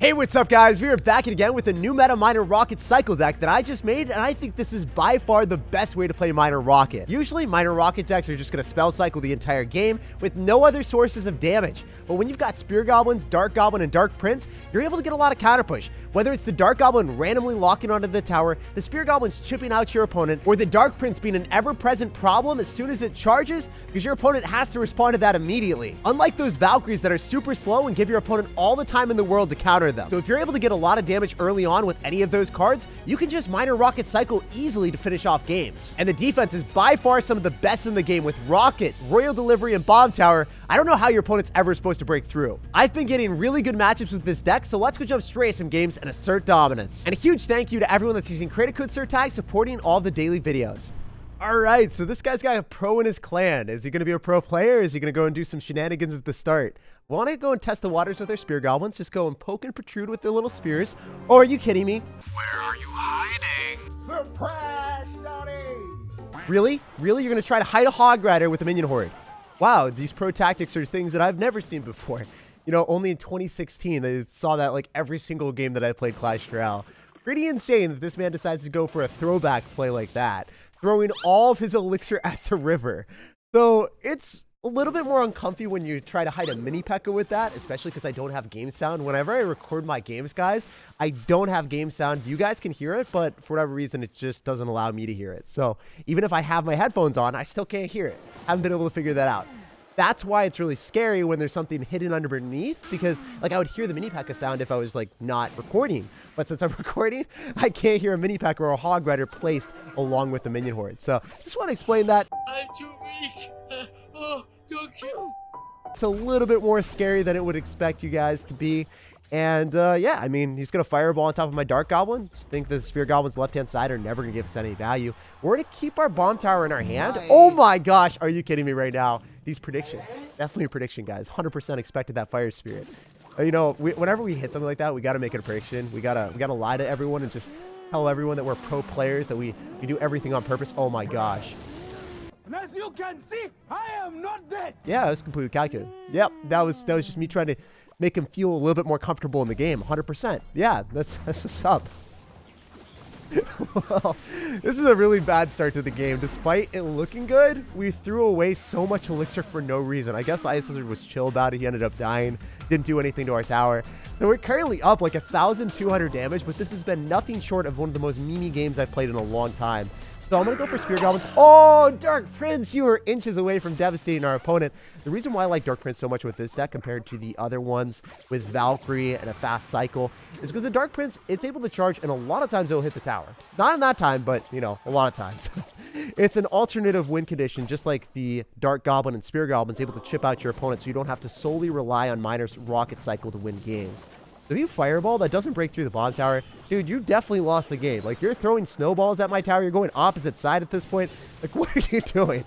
Hey, what's up guys? We are back again with a new meta Miner Rocket cycle deck that I just made, and I think this is by far the best way to play Miner Rocket. Usually, Miner Rocket decks are just going to spell cycle the entire game with no other sources of damage. But when you've got Spear Goblins, Dark Goblin, and Dark Prince, you're able to get a lot of counter push. Whether it's the Dark Goblin randomly locking onto the tower, the Spear Goblin's chipping out your opponent, or the Dark Prince being an ever-present problem as soon as it charges, because your opponent has to respond to that immediately. Unlike those Valkyries that are super slow and give your opponent all the time in the world to counter them. So if you're able to get a lot of damage early on with any of those cards, you can just Miner Rocket cycle easily to finish off games. And the defense is by far some of the best in the game with Rocket, Royal Delivery, and Bomb Tower. I don't know how your opponent's ever supposed to break through. I've been getting really good matchups with this deck, so let's go jump straight to some games and assert dominance. And a huge thank you to everyone that's using creator code SirTag supporting all the daily videos. All right, so this guy's got a pro in his clan. Is he going to be a pro player? Is he going to go and do some shenanigans at the start? Want to go and test the waters with their Spear Goblins? Just go and poke and protrude with their little spears. Or are you kidding me? Where are you hiding? Surprise, shawty! Really? Really? You're going to try to hide a Hog Rider with a minion horde? Wow, these pro tactics are things that I've never seen before. You know, only in 2016, they saw that like every single game that I played Clash Royale. Pretty insane that this man decides to go for a throwback play like that, throwing all of his elixir at the river. So it's a little bit more uncomfy when you try to hide a mini P.E.K.K.A with that, especially because I don't have game sound. Whenever I record my games, guys, I don't have game sound. You guys can hear it, but for whatever reason, it just doesn't allow me to hear it. So even if I have my headphones on, I still can't hear it. Haven't been able to figure that out. That's why it's really scary when there's something hidden underneath, because like I would hear the mini P.E.K.K.A sound if I was like not recording. But since I'm recording, I can't hear a mini P.E.K.K.A or a Hog Rider placed along with the minion horde. So just want to explain that. I'm too weak. Don't kill. It's a little bit more scary than it would expect you guys to be. And yeah, I mean, he's going to fireball on top of my Dark Goblin. Just think the Spear Goblin's left-hand side are never going to give us any value. We're going to keep our Bomb Tower in our hand. Oh my gosh, are you kidding me right now? These predictions. Definitely a prediction, guys. 100% expected that Fire Spirit. You know, whenever we hit something like that, we got to make it a prediction. We gotta lie to everyone and just tell everyone that we're pro players, that we do everything on purpose. Oh my gosh. And as you can see, I am not dead. Yeah, that's completely calculated. Yep, that was just me trying to make him feel a little bit more comfortable in the game. 100%. Yeah, that's what's up. Well, this is a really bad start to the game. Despite it looking good, we threw away so much elixir for no reason. I guess the Ice Lizard was chill about it. He ended up dying. Didn't do anything to our tower. So we're currently up like 1,200 damage, but this has been nothing short of one of the most memey games I've played in a long time. So I'm going to go for Spear Goblins. Oh, Dark Prince, you were inches away from devastating our opponent. The reason why I like Dark Prince so much with this deck compared to the other ones with Valkyrie and a fast cycle is because the Dark Prince, it's able to charge, and a lot of times it'll hit the tower. Not in that time, but, you know, a lot of times. It's an alternative win condition, just like the Dark Goblin and Spear Goblin's able to chip out your opponent, so you don't have to solely rely on Miner's Rocket cycle to win games. So if you fireball, that doesn't break through the bomb tower, dude, you definitely lost the game. Like, you're throwing snowballs at my tower. You're going opposite side at this point. Like, what are you doing?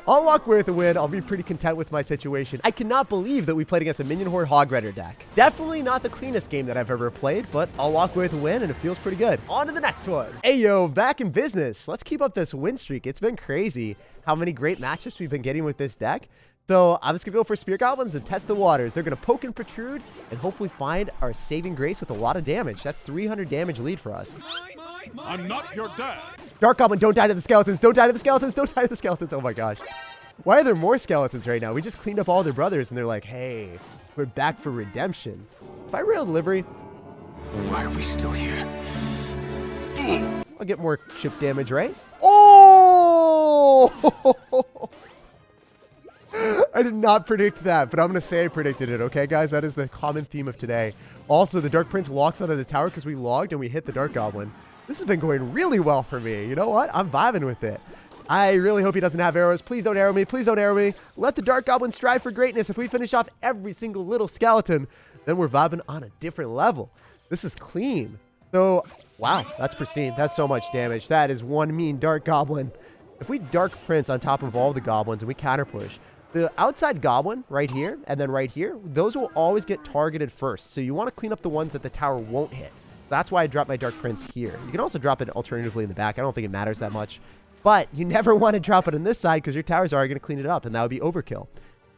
I'll walk away with a win. I'll be pretty content with my situation. I cannot believe that we played against a minion horde Hog Rider deck. Definitely not the cleanest game that I've ever played, but I'll walk away with a win, and it feels pretty good. On to the next one. Hey, yo, back in business. Let's keep up this win streak. It's been crazy how many great matchups we've been getting with this deck. So I'm just going to go for Spear Goblins and test the waters. They're going to poke and protrude and hopefully find our saving grace with a lot of damage. That's 300 damage lead for us. I'm not your dad. Dark Goblin, don't die to the skeletons. Don't die to the skeletons. Don't die to the skeletons. Oh my gosh. Why are there more skeletons right now? We just cleaned up all their brothers and they're like, hey, we're back for redemption. If I Royal Delivery, Why are we still here? I'll get more chip damage, right? Oh! I did not predict that, but I'm going to say I predicted it, okay, guys? That is the common theme of today. Also, the Dark Prince locks onto the tower because we logged and we hit the Dark Goblin. This has been going really well for me. You know what? I'm vibing with it. I really hope he doesn't have arrows. Please don't arrow me. Please don't arrow me. Let the Dark Goblin strive for greatness. If we finish off every single little skeleton, then we're vibing on a different level. This is clean. So, wow, that's pristine. That's so much damage. That is one mean Dark Goblin. If we Dark Prince on top of all the goblins and we counter push, the outside goblin right here and then right here, those will always get targeted first. So you want to clean up the ones that the tower won't hit. That's why I dropped my Dark Prince here. You can also drop it alternatively in the back. I don't think it matters that much. But you never want to drop it on this side because your towers are going to clean it up, and that would be overkill.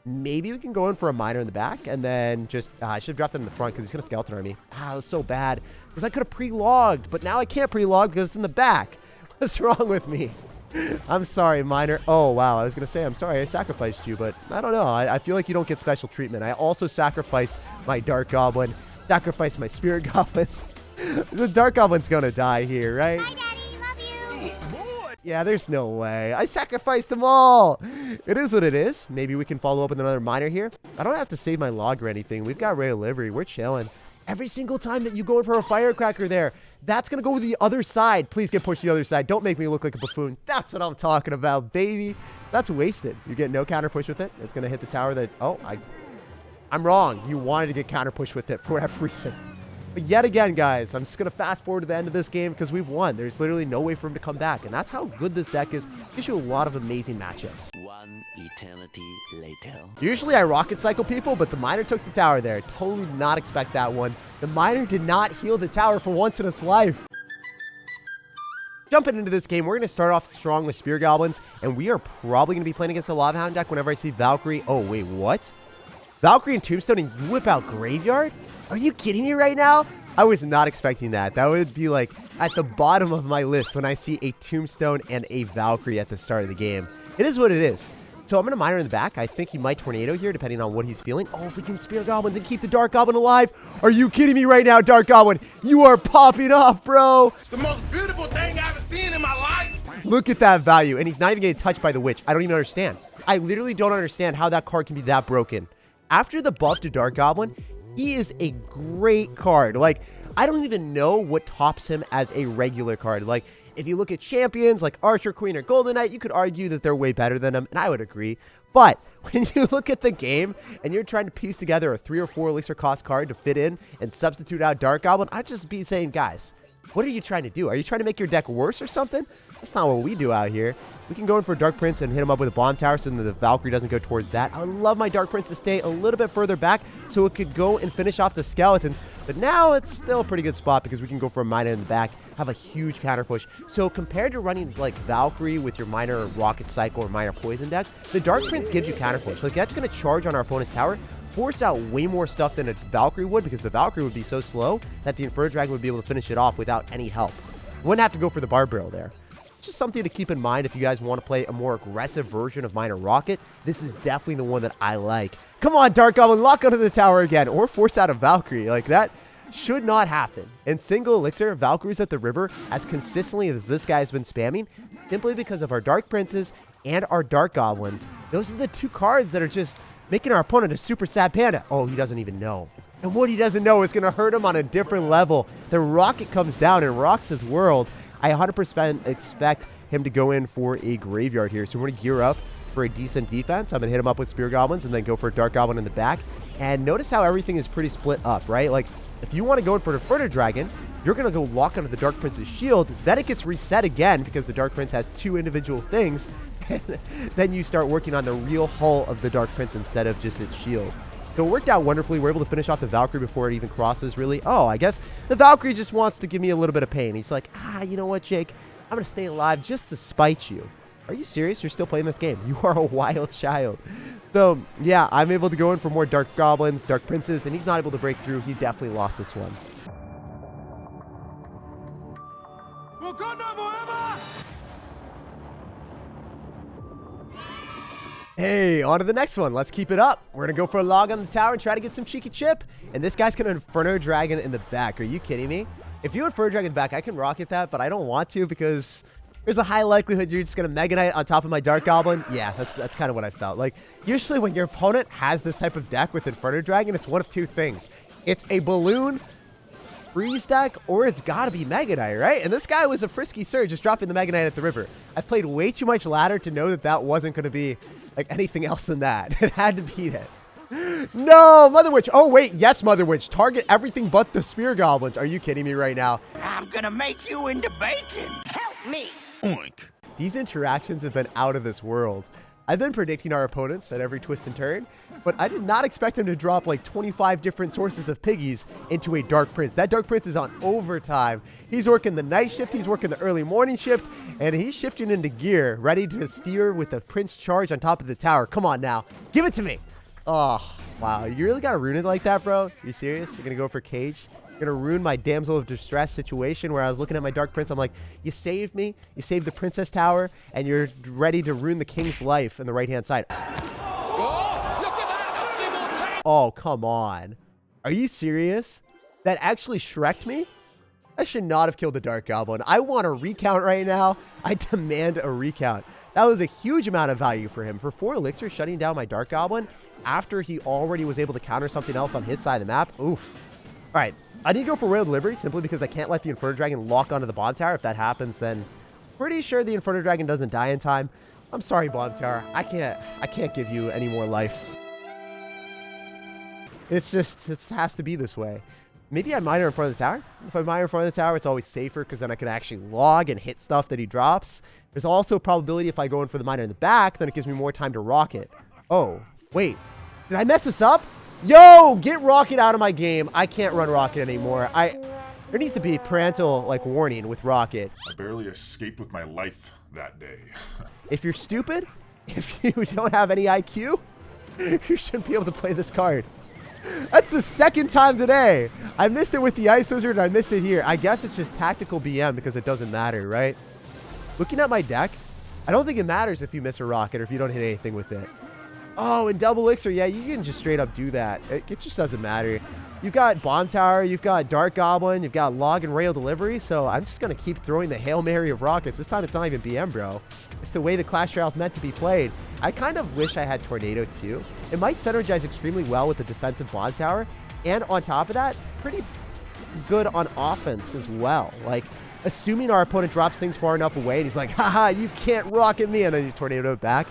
Maybe we can go in for a miner in the back and then just, I should have dropped it in the front because he's going to skeleton army. It was so bad because I could have pre-logged, but now I can't pre-log because it's in the back. What's wrong with me? I'm sorry, miner. Oh, wow. I was going to say, I'm sorry I sacrificed you, but I don't know. I feel like you don't get special treatment. I also sacrificed my Dark Goblin, sacrificed my Spirit Goblins. The Dark Goblin's going to die here, right? Hi, Daddy. Love you. Yeah, there's no way. I sacrificed them all. It is what it is. Maybe we can follow up with another miner here. I don't have to save my log or anything. We've got Royale livery. We're chilling. Every single time that you go in for a firecracker there, that's going to go to the other side. Please get pushed to the other side. Don't make me look like a buffoon. That's what I'm talking about, baby. That's wasted. You get no counter push with it. It's going to hit the tower that... Oh, I'm wrong. You wanted to get counter push with it for whatever reason. But yet again, guys, I'm just going to fast forward to the end of this game because we've won. There's literally no way for him to come back. And that's how good this deck is. It gives you a lot of amazing matchups. One eternity later. Usually I rocket cycle people, but the miner took the tower there. Totally did not expect that one. The miner did not heal the tower for once in its life. Jumping into this game, we're going to start off strong with Spear Goblins. And we are probably going to be playing against a Lava Hound deck whenever I see Valkyrie. Oh, wait, what? Valkyrie and Tombstone and you whip out Graveyard? Are you kidding me right now? I was not expecting that. That would be like at the bottom of my list when I see a Tombstone and a Valkyrie at the start of the game. It is what it is. So I'm going to miner in the back. I think he might Tornado here depending on what he's feeling. Oh, if we can Spear Goblins and keep the Dark Goblin alive. Are you kidding me right now, Dark Goblin? You are popping off, bro. It's the most beautiful thing I've ever seen in my life. Look at that value. And he's not even getting touched by the Witch. I don't even understand. I literally don't understand how that card can be that broken. After the buff to Dark Goblin, he is a great card. Like, I don't even know what tops him as a regular card. Like, if you look at champions like Archer, Queen, or Golden Knight, you could argue that they're way better than him, and I would agree. But when you look at the game and you're trying to piece together a 3 or 4 elixir cost card to fit in and substitute out Dark Goblin, I'd just be saying, guys, what are you trying to do? Are you trying to make your deck worse or something? That's not what we do out here. We can go in for Dark Prince and hit him up with a bomb tower so that the Valkyrie doesn't go towards that. I would love my Dark Prince to stay a little bit further back so it could go and finish off the skeletons. But now it's still a pretty good spot because we can go for a miner in the back, have a huge counter push. So compared to running like Valkyrie with your minor Rocket Cycle or minor Poison decks, the Dark Prince gives you counter push. Like that's going to charge on our opponent's tower, force out way more stuff than a Valkyrie would because the Valkyrie would be so slow that the Inferno Dragon would be able to finish it off without any help. Wouldn't have to go for the Barb Barrel there. Just something to keep in mind if you guys want to play a more aggressive version of Minor Rocket. This is definitely the one that I like. Come on, Dark Goblin, lock onto the tower again, or force out a Valkyrie. Like, that should not happen. In single elixir, Valkyries at the river, as consistently as this guy has been spamming, simply because of our Dark Princes and our Dark Goblins. Those are the two cards that are just making our opponent a super sad panda. Oh, he doesn't even know. And what he doesn't know is going to hurt him on a different level. The rocket comes down and rocks his world. I 100% expect him to go in for a Graveyard here. So we're going to gear up for a decent defense. I'm going to hit him up with Spear Goblins and then go for a Dark Goblin in the back. And notice how everything is pretty split up, right? Like, if you want to go in for the Inferno Dragon, you're going to go lock onto the Dark Prince's shield. Then it gets reset again because the Dark Prince has 2 individual things. And then you start working on the real hull of the Dark Prince instead of just its shield. So it worked out wonderfully. We're able to finish off the Valkyrie before it even crosses, really. Oh, I guess the Valkyrie just wants to give me a little bit of pain. He's like, you know what, Jake? I'm going to stay alive just to spite you. Are you serious? You're still playing this game. You are a wild child. So, yeah, I'm able to go in for more Dark Goblins, Dark Princes, and he's not able to break through. He definitely lost this one. Wakanda forever! Hey, on to the next one. Let's keep it up. We're going to go for a log on the tower and try to get some cheeky chip. And this guy's going to Inferno Dragon in the back. Are you kidding me? If you Inferno Dragon in the back, I can rocket that, but I don't want to because there's a high likelihood you're just going to Mega Knight on top of my Dark Goblin. Yeah, that's kind of what I felt. Like, usually when your opponent has this type of deck with Inferno Dragon, it's one of 2 things. It's a Balloon Freeze deck, or it's got to be Mega Knight, right? And this guy was a frisky sir just dropping the Mega Knight at the river. I've played way too much ladder to know that that wasn't going to be like anything else than that. It had to be that. No, Mother Witch. Oh, wait. Yes, Mother Witch. Target everything but the Spear Goblins. Are you kidding me right now? I'm gonna make you into bacon. Help me. Oink. These interactions have been out of this world. I've been predicting our opponents at every twist and turn, but I did not expect him to drop like 25 different sources of piggies into a Dark Prince. That Dark Prince is on overtime. He's working the night shift, he's working the early morning shift, and he's shifting into gear, ready to steer with a Prince charge on top of the tower. Come on now. Give it to me. Oh, wow. You really got to ruin it like that, bro? You serious? You're going to go for cage? You're going to ruin my damsel of distress situation where I was looking at my Dark Prince. I'm like, you saved me. You saved the Princess Tower, and you're ready to ruin the king's life in the right-hand side. Oh, look at that! Oh, come on. Are you serious? That actually Shrek'd me? I should not have killed the Dark Goblin. I want a recount right now. I demand a recount. That was a huge amount of value for him. For 4 elixirs, shutting down my Dark Goblin after he already was able to counter something else on his side of the map. Oof. All right. I need to go for Royal Delivery simply because I can't let the Inferno Dragon lock onto the Bomb Tower. If that happens, then pretty sure the Inferno Dragon doesn't die in time. I'm sorry, Bomb Tower. I can't give you any more life. It's just, it has to be this way. Maybe I miner in front of the tower. If I miner in front of the tower, it's always safer because then I can actually log and hit stuff that he drops. There's also a probability if I go in for the miner in the back, then it gives me more time to rocket. Oh, wait. Did I mess this up? Yo, get rocket out of my game. I can't run rocket anymore. There needs to be parental warning with rocket. I barely escaped with my life that day. If you're stupid, if you don't have any IQ, you shouldn't be able to play this card. That's the second time today. I missed it with the Ice Wizard and I missed it here. I guess it's just tactical BM because it doesn't matter, right? Looking at my deck, I don't think it matters if you miss a rocket or if you don't hit anything with it. Oh, and double elixir, yeah, you can just straight up do that. It just doesn't matter. You've got Bomb Tower, you've got Dark Goblin, you've got Log and Rail Delivery, so I'm just going to keep throwing the Hail Mary of rockets. This time it's not even BM, bro. It's the way the Clash Royale's meant to be played. I kind of wish I had Tornado too. It might synergize extremely well with the defensive Bomb Tower, and on top of that, pretty good on offense as well. Like, assuming our opponent drops things far enough away, and he's like, haha, you can't rocket me, and then you Tornado it back.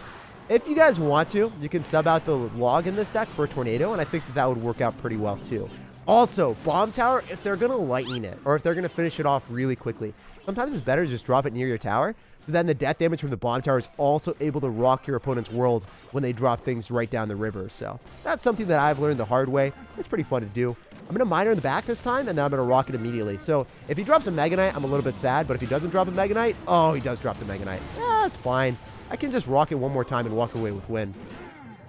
If you guys want to, you can sub out the Log in this deck for a Tornado, and I think that would work out pretty well too. Also, Bomb Tower, if they're going to lightning it, or if they're going to finish it off really quickly, sometimes it's better to just drop it near your tower, so then the death damage from the Bomb Tower is also able to rock your opponent's world when they drop things right down the river. So that's something that I've learned the hard way. It's pretty fun to do. I'm going to miner in the back this time, and then I'm going to rock it immediately. So if he drops a Mega Knight, I'm a little bit sad, but if he doesn't drop a Mega Knight, oh, he does drop the Mega Knight. Yeah, that's fine. I can just rock it one more time and walk away with win.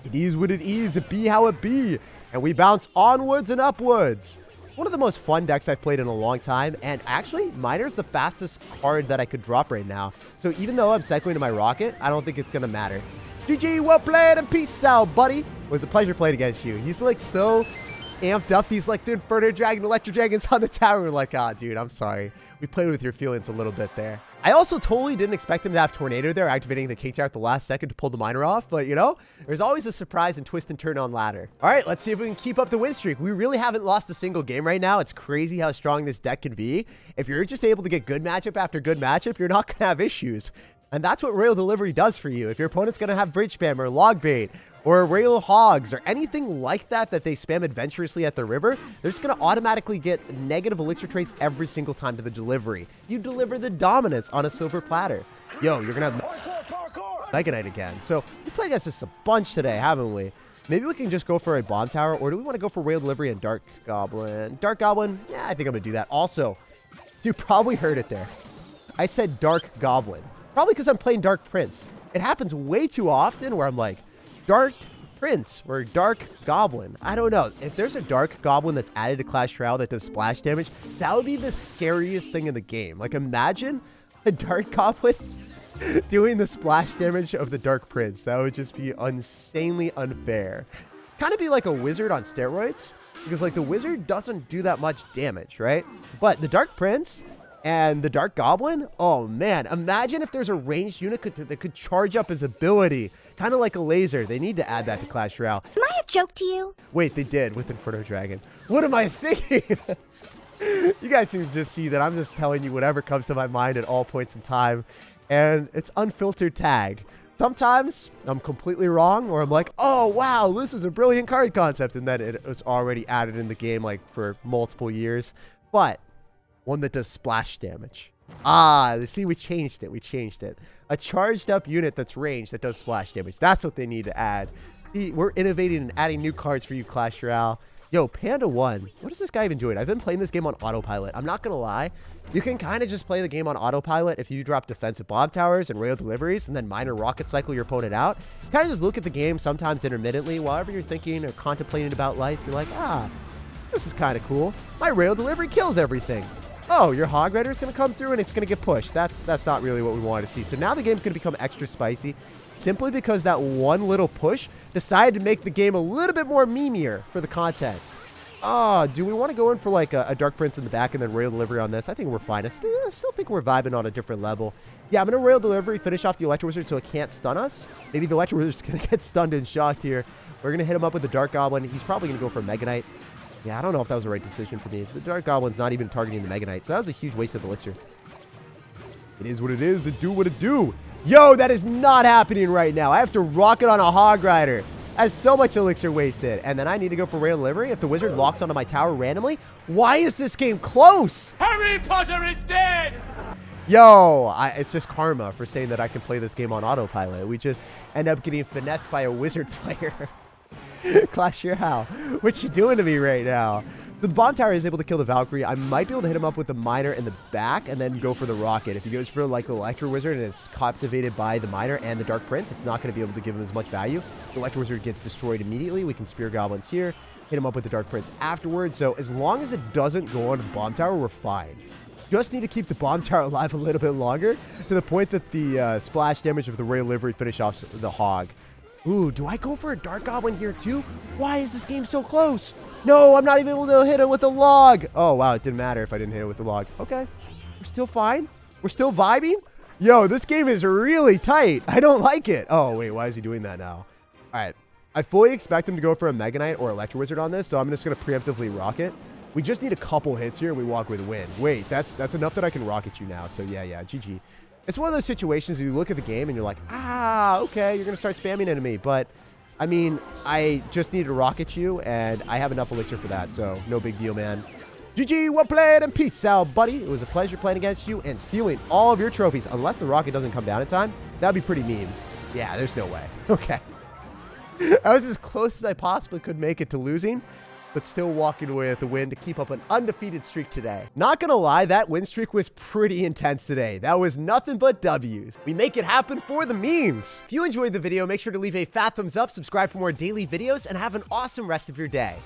It is what it is. It be how it be. And we bounce onwards and upwards. One of the most fun decks I've played in a long time, and actually, Miner's the fastest card that I could drop right now. So even though I'm cycling to my rocket, I don't think it's going to matter. GG, well played, and peace out, buddy. It was a pleasure playing against you. He's like so amped up. He's like, the Inferno Dragon, Electro Dragon's on the tower. We're like, ah, dude, I'm sorry. We played with your feelings a little bit there. I also totally didn't expect him to have Tornado there, activating the KTR at the last second to pull the miner off. But, you know, there's always a surprise and twist and turn on ladder. All right, let's see if we can keep up the win streak. We really haven't lost a single game right now. It's crazy how strong this deck can be. If you're just able to get good matchup after good matchup, you're not going to have issues. And that's what Royal Delivery does for you. If your opponent's going to have Bridge Spam or Log Bait or Rail Hogs or anything like that that they spam adventurously at the river, they're just going to automatically get negative elixir traits every single time to the delivery. You deliver the dominance on a silver platter. Yo, you're going to have Mega Knight again. So we played against this a bunch today, haven't we? Maybe we can just go for a Bomb Tower, or do we want to go for Rail Delivery and Dark Goblin? Dark Goblin? Yeah, I think I'm going to do that. Also, you probably heard it there. I said Dark Goblin. Probably because I'm playing Dark Prince. It happens way too often where I'm like, Dark Prince or Dark Goblin. I don't know. If there's a Dark Goblin that's added to Clash Royale that does splash damage, that would be the scariest thing in the game. Like, imagine a Dark Goblin doing the splash damage of the Dark Prince. That would just be insanely unfair. Kind of be like a wizard on steroids, because like the wizard doesn't do that much damage, right? But the Dark Prince and the Dark Goblin, oh man, imagine if there's a ranged unit that could charge up his ability, kind of like a laser. They need to add that to Clash Royale. Am I a joke to you? Wait, they did with Inferno Dragon. What am I thinking? You guys can just see that I'm just telling you whatever comes to my mind at all points in time, and it's unfiltered tag. Sometimes I'm completely wrong, or I'm like, oh wow, this is a brilliant card concept, and then it was already added in the game like for multiple years. But one that does splash damage. Ah, see, we changed it. We changed it. A charged up unit that's ranged that does splash damage. That's what they need to add. See, we're innovating and adding new cards for you, Clash Royale. Yo, Panda 1. What is this guy even doing? I've been playing this game on autopilot. I'm not going to lie. You can kind of just play the game on autopilot if you drop defensive bomb towers and rail deliveries and then minor rocket cycle your opponent out. Kind of just look at the game sometimes intermittently. Whenever you're thinking or contemplating about life, you're like, this is kind of cool. My rail delivery kills everything. Oh, your Hog Rider is going to come through and it's going to get pushed. That's not really what we wanted to see. So now the game's going to become extra spicy simply because that one little push decided to make the game a little bit more memeier for the content. Do we want to go in for like a Dark Prince in the back and then rail delivery on this? I think we're fine. I still think we're vibing on a different level. Yeah, I'm going to rail delivery, finish off the Electro Wizard so it can't stun us. Maybe the Electro Wizard's going to get stunned and shocked here. We're going to hit him up with the Dark Goblin. He's probably going to go for a Mega Knight. Yeah, I don't know if that was the right decision for me. The Dark Goblin's not even targeting the Mega Knight, so that was a huge waste of elixir. It is what it is. It do what it do. Yo, that is not happening right now. I have to rocket on a Hog Rider. That's so much elixir wasted. And then I need to go for rail delivery. If the wizard locks onto my tower randomly, why is this game close? Harry Potter is dead! Yo, it's just karma for saying that I can play this game on autopilot. We just end up getting finessed by a wizard player. Clash Royale, what you doing to me right now? The bomb tower is able to kill the Valkyrie. I might be able to hit him up with the miner in the back and then go for the rocket. If he goes for like the Electro Wizard and it's captivated by the miner and the Dark Prince, it's not going to be able to give him as much value. The Electro Wizard gets destroyed immediately. We can Spear Goblins here, hit him up with the Dark Prince afterwards. So as long as it doesn't go on the bomb tower, we're fine. Just need to keep the bomb tower alive a little bit longer to the point that the splash damage of the rail delivery finish off the Hog. Ooh, do I go for a Dark Goblin here too? Why is this game so close? No, I'm not even able to hit it with a log. Oh, wow, it didn't matter if I didn't hit it with the log. Okay, we're still fine. We're still vibing. Yo, this game is really tight. I don't like it. Oh, wait, why is he doing that now? All right, I fully expect him to go for a Mega Knight or Electro Wizard on this, so I'm just going to preemptively rocket. We just need a couple hits here and we walk with a win. Wait, that's enough that I can rocket you now, so yeah, GG. It's one of those situations you look at the game and you're like, okay, you're going to start spamming into me. But, I mean, I just need to rocket you, and I have enough elixir for that, so no big deal, man. GG, well played, and peace out, buddy. It was a pleasure playing against you and stealing all of your trophies. Unless the rocket doesn't come down in time, that would be pretty mean. Yeah, there's no way. Okay. I was as close as I possibly could make it to losing, but still walking away with the win to keep up an undefeated streak today. Not gonna lie, that win streak was pretty intense today. That was nothing but W's. We make it happen for the memes. If you enjoyed the video, make sure to leave a fat thumbs up, subscribe for more daily videos, and have an awesome rest of your day.